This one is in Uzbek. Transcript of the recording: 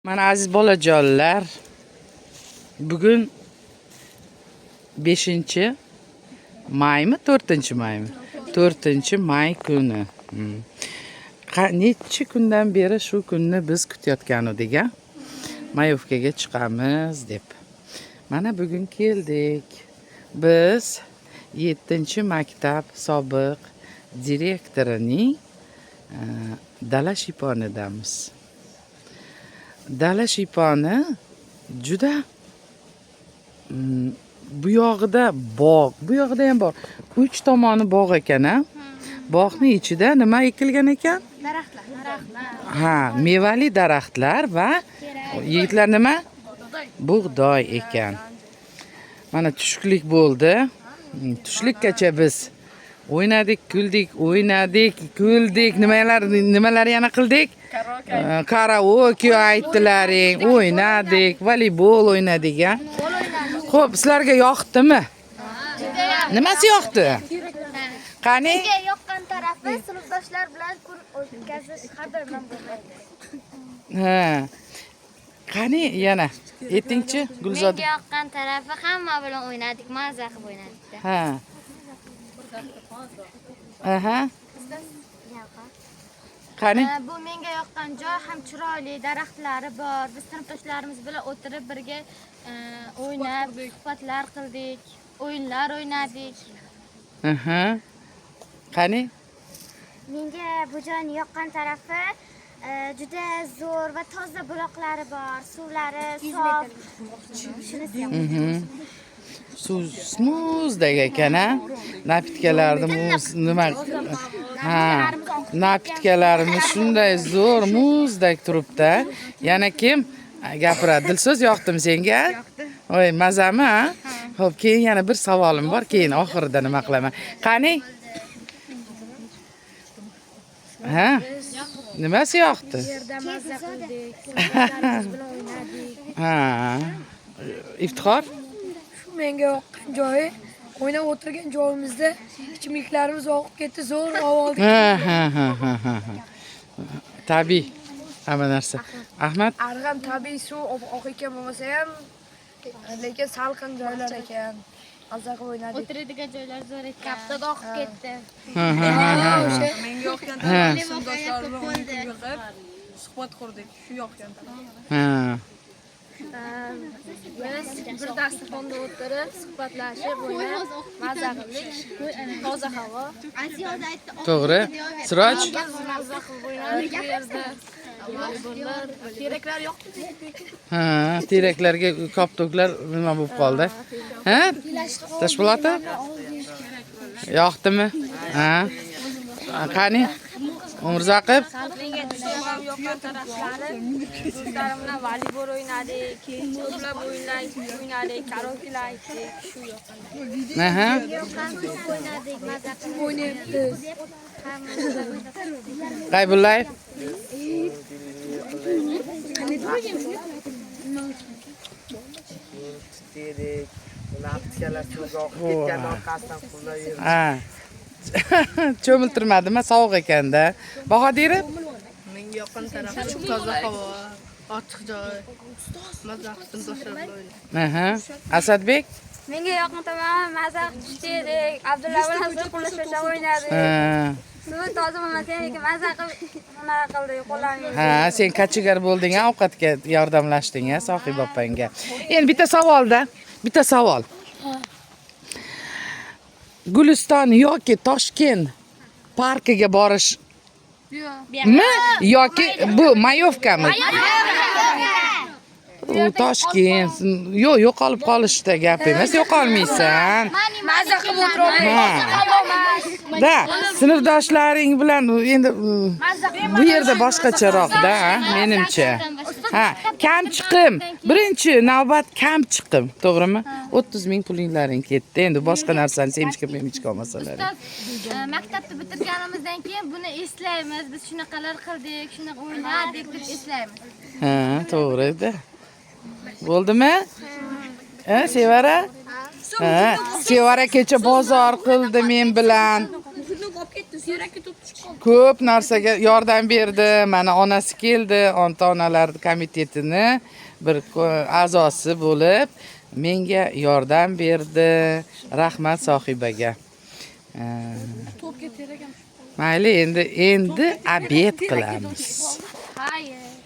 Mana aziz bolajonlar, bugun 5-maymi, 4-maymi? 4-may kuni. Necha kundan beri shu kunni biz kutayotgan edik, Mayovkaga chiqamiz deb. Mana bugun keldik. Biz 7-maktab sobiq direktorining dala shiponidamiz. Dala shiponi juda bu yog'ida bog', bu yog'ida ham bor. 3 tomoni bog' ekan-a. Bog'ning ichida nima ekilgan ekan? Daraxtlar. Mevali daraxtlar va yigitlar nima? Bug'doy ekan. Mana tushlik bo'ldi. Tushlikkacha biz o'ynadik, kuldik, nimalar yana qildik? Karaoke aytdilaring, o'ynadik, voleybol o'ynadik, Xo'p, sizlarga yoqdimi? Nimasi yoqdi? Qani? Menga yoqqan tarafi sinfdoshlar bilan kun o'tkazish qadrman bo'lmaydi. Qani yana aytingchi, Gulzoda. Menga yoqqan tarafi hamma bilan o'ynadik, maza qilib o'ynadik-da. Qani? Bu menga yoqqan joy ham chiroyli, daraxtlari bor. Biz sinfdoshlarimiz bilan o'tirib birga o'ynab, suhbatlar qildik, o'yinlar o'ynadik. Qani? Menga bu joyning yoqqan tarafi juda zo'r va toza buloqlari bor, suvlari sof. Shunisi yoqdi. Suv muzdek ekan-a? Napitkalarimiz nima? Napitkalarimiz shunday zo'r muzdek turibdi. Yana kim gapiradi? Dilso'z yoqdimi senga? Yoqdi. Voy, mazami, Xo'p, keyin yana bir savolim bor, keyin oxirida nima qilaman. Qani? Nimasi yoqdi? Yerda maza qildik, sinfdoshlarimiz bilan o'ynadik. Iftixor? Menga yoqqan joyi, o'ynab o'tirgan joyimizda ichimliklarimiz oqib ketdi, zo'r oldik. Tabiiy hamma narsa. Ahmad? Arg'am tabiiy suv oq ekan bo'lmasa ham, lekin salqin joylar ekan. Maza qilib o'ynadik. O'tiradigan joylar zo'r ekan. Kaptada oqib ketdi. Menga yoqqan Sinfdoshlar bilan o'ynab, suhbat qurdik. Shu yoqqan. Biz bir dasturxonda o'tirib, suhbatlashib, o'ynab, maza qildik. Toza havo. To'g'ri. Siroj? Maza qilib o'ynadik bu yerda. Voleybollar, teraklar yoqdi. Teraklarga koptoklar nima bo'lib qoldi? Tashpiloti? Yoqdimi? Qani? Umrzaqib? Menga ham yoqqan taraflari, do'stlarim bilan voleybol o'ynadik, ko'plab o'ynadik, karaokelar aytdik, shu yoqqan. O'ynadik, maza qilib o'ynayapmiz. Qaybullayev? Cho'miltirmadimi? Sovuq ekanda. Bahodirov? Menga yoqqan tarafi toza havo, ochiq joy. Maza qilib do'stlar bilan. Asadbek? Menga yoqqan tomoni maza qildik, Abdulla bilan suhbatlashib o'ynadik. Suv toza bo'lmasa lekin maza qilib qildik, qo'llaringiz. Sen kachigar bo'lding, ovqatga yordamlashding, Sohib opangga. Endi bitta savol. Guliston yoki Toshkent parkiga borish yoki bu Mayovkami? Toshkent. Yo'qolib qolishda gap emas, yo'qolmaysan. Maza qilib o'tiramiz. Da, sinfdoshlaring bilan endi bu yerda boshqacharoqda, menimcha. Kamchiqim. Birinchi navbat kamchiqim, to'g'rimi? 30 ming pulinglaring ketdi. Endi boshqa narsani semchka olmasalaring. Maktabni bitirganimizdan keyin buni eslaymiz. Biz shunaqalar qildik, shunaqa o'ynadik deb eslaymiz. To'g'ri-da. Bo'ldimi? Sevara? Sevara kecha bozor qildi men bilan. ko'p narsaga yordam berdi. Mana onasi keldi, ota-onalar komitetini bir a'zosi bo'lib, menga yordam berdi. Rahmat sohibaga. Mayli, endi obed qilamiz. Hayır.